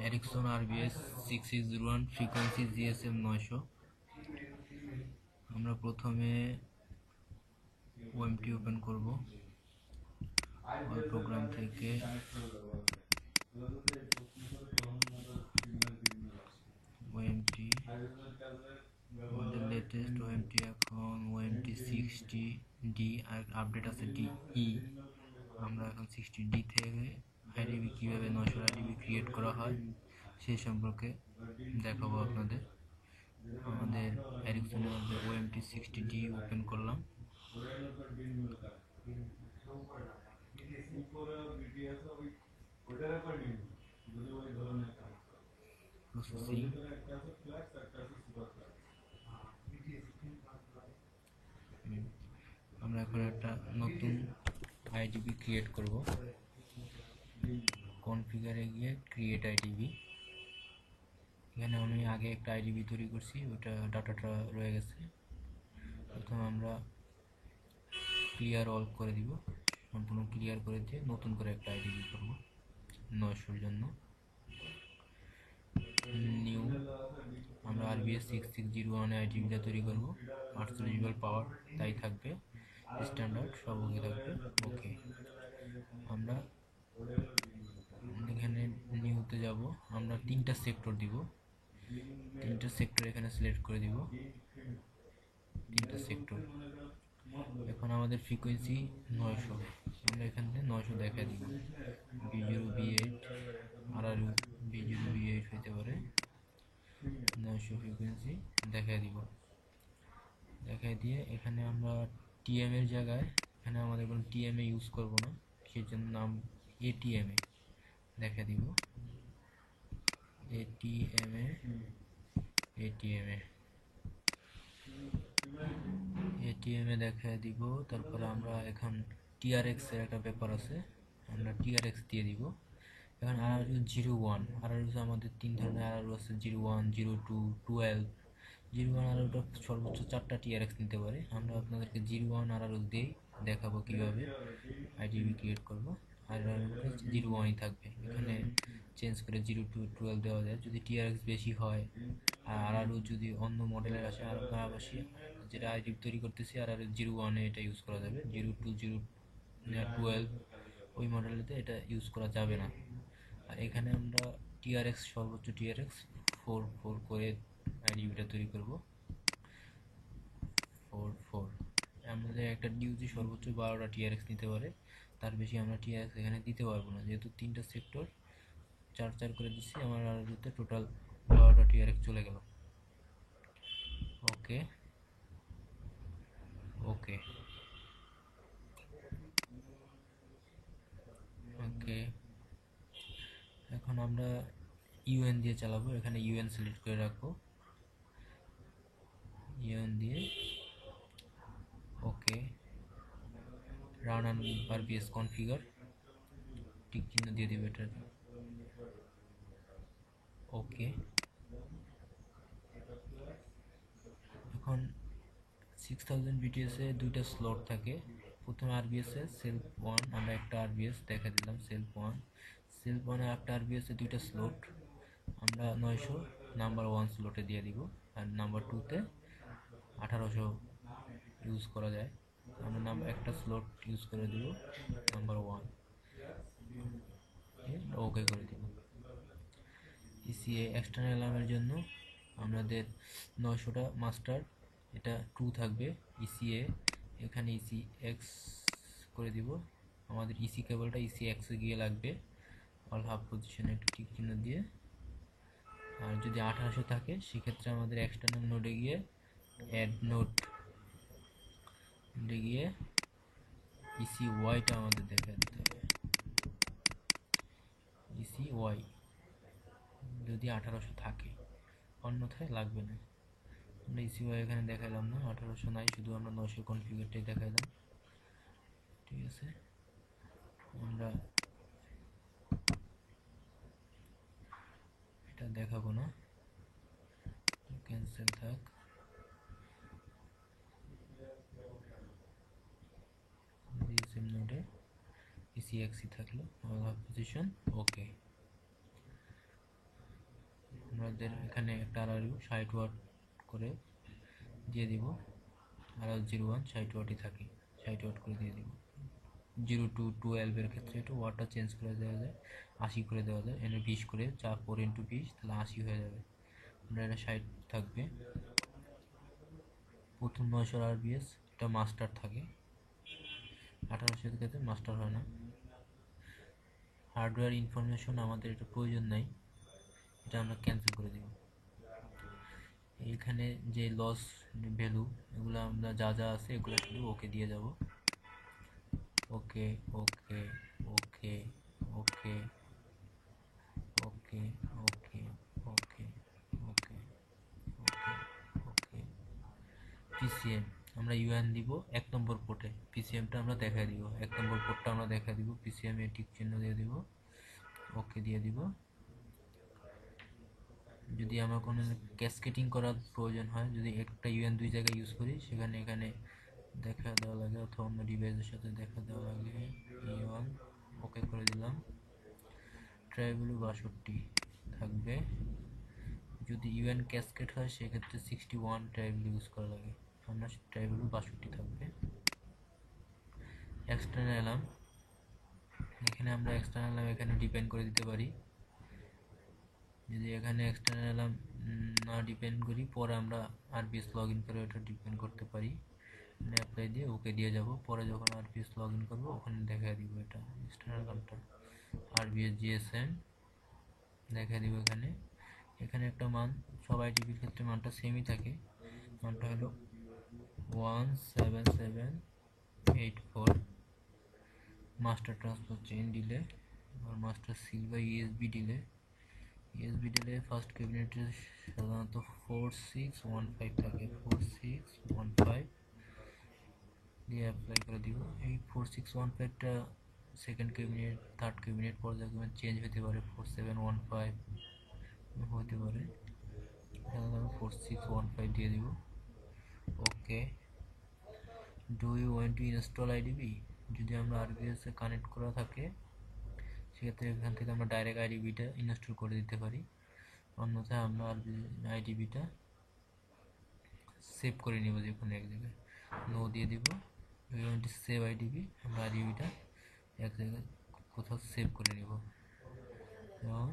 Ericsson RBS 6601 frequency GSM 900। আমরা প্রথমে OMT open করব। অল প্রোগ্রাম থেকে OMT আমাদের লেটেস্ট OMT এখন OMT 60D আর আপডেট আছে DE। আমরা এখন 60D থেকে আইডিবি কীভাবে 900 আইডিবি ক্রিয়েট করা হয় সেই সম্পর্কে দেখাবো আপনাদের। আমাদের এরিকসনের মধ্যে OMT 60D ওপেন করলাম। প্রসেসিং আমরা এখন একটা নতুন আইডিবি ক্রিয়েট করব। কনফিগারে গিয়ে ক্রিয়েট আইডিবি। এখানে আমি আগে একটা আইডিবি তৈরি করছি, ওটা ডাটাটা রয়ে গেছে। প্রথমে আমরা ক্লিয়ার অল করে দিব, সম্পূর্ণ ক্লিয়ার করে দিয়ে নতুন করে একটা আইডিবি করব 900-র জন্য। নিউ আমরা RBS 6601 আইডিবিটা তৈরি করব। 800 জিবি পাওয়ার তাই থাকবে, স্ট্যান্ডার্ড সব ওকে থাকবে। ওকে, আমরা এখানে নিউতে যাব। আমরা 3টা সেক্টর দিব, 3টা সেক্টর এখানে সিলেক্ট করে দিব, 3টা সেক্টর। এখন আমাদের ফ্রিকোয়েন্সি 900, আমরা এখান থেকে 900 দেখা দিব। B0 B8 RRU B0 B8 হইতে পারে। 900 ফ্রিকোয়েন্সি দেখাই দিব। দেখাই দিয়ে এখানে আমরা TM এর জায়গায়, এখানে আমাদের কোনো TMA ইউজ করব না, সেই জন্য নাম ATMA দেখা দিব। ATMA দেখা দিব। তারপরে আমরা এখন TRX এর একটা ব্যাপার আছে, আমরা TRX দিয়ে দিব। এখন RRU 01, RRU আমাদের 3 ধরনের RRU আছে, 01, 02, 12। 01 RRUটা সর্বোচ্চ 4টা TRX নিতে পারে। আমরা আপনাদেরকে 01 RRU দিয়েই দেখাবো কিভাবে আইডিবি ক্রিয়েট করব। RRUটা 01ই থাকবে, এখানে চেঞ্জ করে 02, 12 দেওয়া যায়। যদি TRX বেশি হয় আর RRU যদি অন্য মডেলের আসে, আর পাশাপাশি যেটা আইডিবি তৈরি করতেছি RRU 01 এটা ইউজ করা যাবে। 02, 12 ওই মডেলেতে এটা ইউজ করা যাবে না। আর এখানে আমরা TRX সর্বোচ্চ TRX 44 করে আইডিবিটা তৈরি করব। 44 আমাদের একটা ডিউজি সর্বোচ্চ 12টা TRX নিতে পারে, তার বেশি আমরা TRX এখানে দিতে পারবো না। যেহেতু 3টা সেক্টর 4 করে দিচ্ছি, আমার আরতে টোটাল 12টা TRX চলে গেল। ওকে ওকে ওকে এখন আমরা UN দিয়ে চালাবো। এখানে UN সিলেক্ট করে রাখবো, UN দিয়ে okay. Run and RBS configure tick চিহ্ন দিয়ে দেবে এটা। ওকে, এখন 6000 BTS এ 2টা স্লট থাকে। প্রথমে RBS এ সেলফ 1, আমরা একটা RBS দেখা দিলাম সেলফ 1। সেলফ 1 এ একটা RBS এ 2টা স্লট, আমরা 900 নাম্বার 1 স্লটে দিয়ে দিব। আর নাম্বার 2তে 1800 ইউজ করা যায়, আমরা নাম্বার একটা স্লট ইউজ করে দিব নাম্বার 1, ওকে করে দিব। ECA এক্সটার্নাল অ্যালার্মের জন্য আমাদের 900টা মাস্টার, এটা 2 থাকবে। ECA এখানে ECX করে দিব। আমাদের EC কেবলটা ECX এ গিয়ে লাগবে, অল হাফ পজিশনে একটা টিক চিহ্ন দিয়ে। আর যদি 1800 থাকে সেক্ষেত্রে আমাদের এক্সটার্নাল নোডে গিয়ে অ্যাড নোড গিয়ে ECYটা আমাদের দেখা দিতে হবে। ECY যদি 1800 থাকে, অন্যথায় লাগবে না। আমরা ECY এখানে দেখাইলাম না, 1800 নাই, শুধু আমরা 900 কনফিগারটাই দেখাইলাম। ঠিক আছে, আমরা এটা দেখাবো না, ক্যান্সেল থাক। GSM নোডে ECXই থাকলো, পজিশন ওকে। আমাদের এখানে একটা আরআরইউ 60 ওয়াট করে দিয়ে দিব। RL01 60 ওয়াটই থাকে, 60 ওয়াট করে দিয়ে দিব। 0 to 12 এর ক্ষেত্রে একটু ওয়াটটা চেঞ্জ করে দেওয়া যায়, 80 করে দেওয়া যায়। এনে 20 করে 4 ইন্টু 20 তাহলে 80 হয়ে যাবে। আমরা এটা 60 থাকবে। প্রথম 900 RBS এটা মাস্টার থাকে, 1800 এর ক্ষেত্রে মাস্টার হয় না। হার্ডওয়্যার ইনফরমেশন আমাদের এটা প্রয়োজন নাই, এটা আমরা ক্যান্সেল করে দেব। এখানে যে লস ভ্যালু এগুলো আমরা যা যা আছে এগুলো শুধু ওকে দিয়ে যাব। ওকে ওকে ওকে ওকে ওকে ওকে ওকে ওকে ওকে। পিসিএম আমরা ইউএন দিব 1 নম্বর পোর্টে, পিসিএমটা আমরা দেখা দিব, 1 নম্বর পোর্টটা আমরা দেখা দিব, পিসিএম এ টিক চিহ্ন দিয়ে দিব, ওকে দিয়ে দিব। যদি আমার কোনো ক্যাসকেটিং করার প্রয়োজন হয়, যদি একটা ইউএন দুই জায়গায় ইউজ করি, সেখানে এখানে দেখা দেওয়া লাগে অথবা অন্য ডিভাইসের সাথে দেখা দেওয়া লাগে। ইউএন ওকে করে দিলাম। ট্রাইভ্যালু 62 থাকবে। যদি ইউএন ক্যাসকেট হয় সেক্ষেত্রে 61 ট্রাইভ্যালু ইউজ করা লাগে, আমরা ট্রাইভ্যালু 62 থাকবে। এক্সটার্নাল অ্যালার্ম, এখানে আমরা এক্সটার্নাল অ্যালার্ম এখানে ডিপেন্ড করে দিতে পারি। যদি এখানে এক্সটার্নাল অ্যালার্ম না ডিপেন্ড করি, পরে আমরা আরপিএস লগ ইন করে ওটা ডিপেন্ড করতে পারি। অ্যাপ্লাই দিয়ে ওকে দিয়ে যাব, পরে যখন আরপিএস লগ ইন করবো ওখানে দেখা দিব এটা এক্সটার্নাল অ্যালার্মটা। আরবিএস জিএসএম দেখা দিব এখানে। এখানে একটা মান সব আইটিপির ক্ষেত্রে মানটা সেমই থাকে, মানটা হলো 17784। মাস্টার ট্রান্সফার চেইন ডিলে আর মাস্টার সিল বা ESB delay. ESB delay first ক্যাবিনেটে সাধারণত 4615 থাকে, 4615 দিয়ে অ্যাপ্লাই করে দিব। এই 4615টা সেকেন্ড ক্যাবিনেট, থার্ড ক্যাবিনেট, পর্যায়ক্রমে চেঞ্জ হতে পারে, 4715 হতে পারে। আমি 4615 দিয়ে দিব। Okay. Do you want to install IDB? যদি আমরা আরবিএস এ কানেক্ট করা থাকে সেক্ষেত্রে এখান থেকে আমরা ডাইরেক্ট আইডিবিটা ইনস্টল করে দিতে পারি, অন্যথায় আমরা আইডিবিটা সেভ করে নিব যে কোনো এক জায়গায়, নো দিয়ে দিব। You want to save IDB, আমরা আইডিবিটা এক জায়গায় কোথাও সেভ করে নিব, যেমন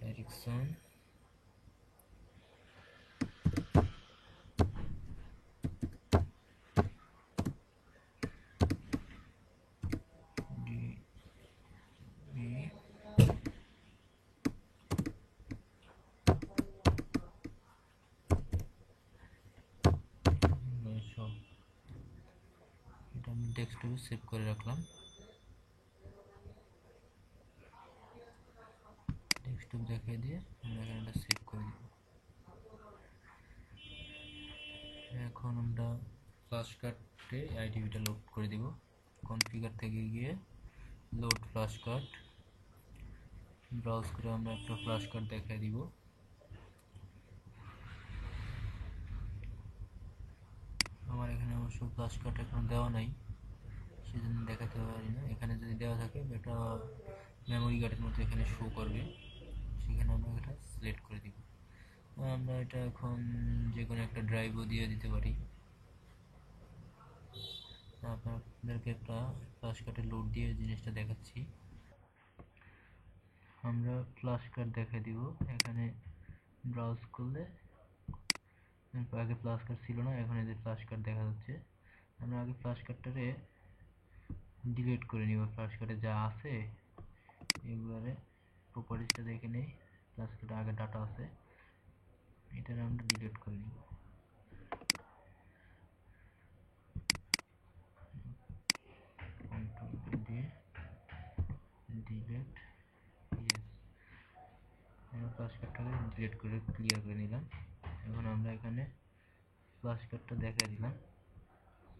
এরিকসন ডেস্কটপে সেভ করে রাখলাম। ডেস্কটপ দেখিয়ে দিয়ে আমরা এখানটা সেভ করে দিব। এখন আমরা ফ্ল্যাশ কার্ডে আইডিবিটা লোড করে দিব। কনফিগার থেকে গিয়ে লোড ফ্ল্যাশ কার্ড ব্রাউজ করে আমরা একটা ফ্ল্যাশ কার্ড দেখিয়ে দিব। আমার এখানে অবশ্য ফ্ল্যাশ কার্ড এখন দেওয়া নাই, সেজন্য দেখাতে পারি না। এখানে যদি দেওয়া থাকে এটা মেমোরি কার্ডের মতো এখানে শো করবে, সেখানে আমরা এটা সিলেক্ট করে দিব। আমরা এটা এখন যে কোনো একটা ড্রাইভও দিয়ে দিতে পারি। আপনাদেরকে একটা ফ্ল্যাশ কার্ডে লোড দিয়ে জিনিসটা দেখাচ্ছি। আমরা ফ্ল্যাশ কার্ড দেখা দিব, এখানে ব্রাউজ করলে আগে ফ্ল্যাশ কার্ড ছিল না, এখন এই যে ফ্ল্যাশ কার্ড দেখা যাচ্ছে। আমরা আগে ফ্ল্যাশ কার্ডটারে ডিলিট করে নিব, ফ্ল্যাশ কার্ডে যা আছে এগুলারে প্রপার্টিসটা দেখে নেই। ফ্ল্যাশ কার্ডে আগে ডাটা আছে, এটা আমরা ডিলিট করে নিব। কন্ট্রোল দিয়ে ডিলিট, ইয়েস, আমরা ফ্ল্যাশ কার্ডটাকে ডিলিট করে ক্লিয়ার করে নিলাম। এখন আমরা এখানে ফ্ল্যাশ কার্ডটা দেখা দিলাম,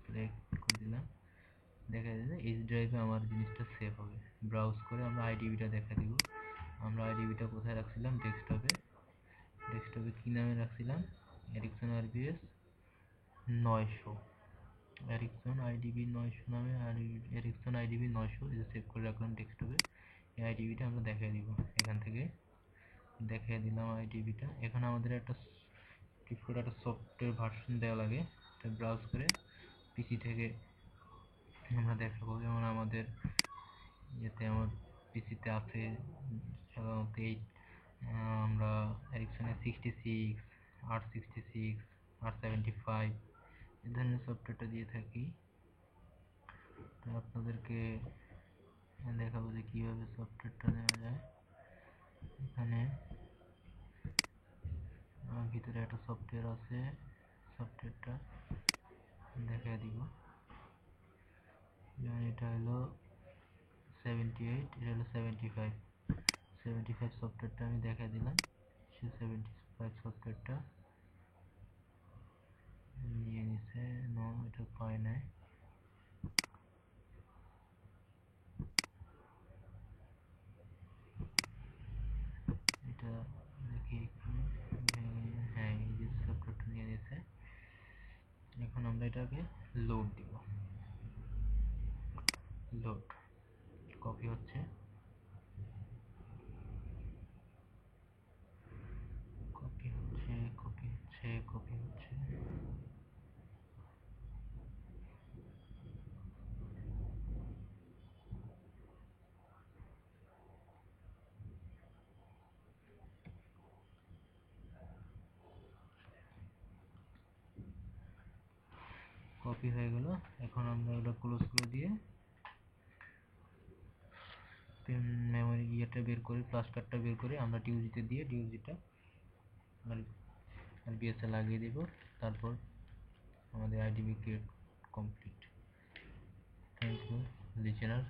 সিলেক্ট করে দিলাম, দেখা দিলে এইচ ড্রাইভে আমার জিনিসটা সেভ হবে। ব্রাউজ করে আমরা আইডিবিটা দেখা দিব। আমরা আইডিবিটা কোথায় রাখছিলাম? ডেস্কটপে। ডেস্কটপে কী নামে রাখছিলাম? এরিকসন আরবিএস 900, এরিকসন আইডিবি 900 নামে, আর এরিকসন আইডিবি 900 এটা সেভ করে রাখলাম ডেস্কটপে। এই আইডিবিটা আমরা দেখাই দিব এখান থেকে। দেখিয়ে দিলাম আইডিবিটা। এখানে আমাদের একটা একটা সফটওয়্যার ভার্সন দেওয়া লাগে, এটা ব্রাউজ করে পিসি থেকে আমরা দেখাবো। যেমন আমাদের আমার পিসিতে আছে সাধারণত আমরা এরিকসনের 66, R66, R75 এই ধরনের সফটওয়্যারটা দিয়ে থাকি। তো আপনাদেরকে দেখাবো যে কীভাবে সফটওয়্যারটা নেওয়া যায়। এখানে ভিতরে একটা সফটওয়্যার আছে, সফটওয়্যারটা দেখা দিব। যেমন এটা হলো 78, এটা হলো 75 সফটওয়্যারটা আমি দেখা দিলাম। সে 75 সফটওয়্যারটা নিয়ে নিছে, নো এটা পায় নাই। এটা দেখি হ্যাঁ, এই যে সফটওয়্যারটা নিয়ে নিছে। এখন আমরা এটাকে লোড দিব। লোড কপি হচ্ছে, কপি হচ্ছে, কপি হচ্ছে, কপি হচ্ছে। কপি হয়ে গেল। এখন আমরা ওটা ক্লোজ করে দিয়ে মেমোরি ইয়েটা বের করে, ফ্লাশ কার্ডটা বের করে আমরা ডিউজিতে দিয়ে ডিউজিটা আর বিএসএ লাগিয়ে দেব। তারপর আমাদের IDB create complete. Thank you listener.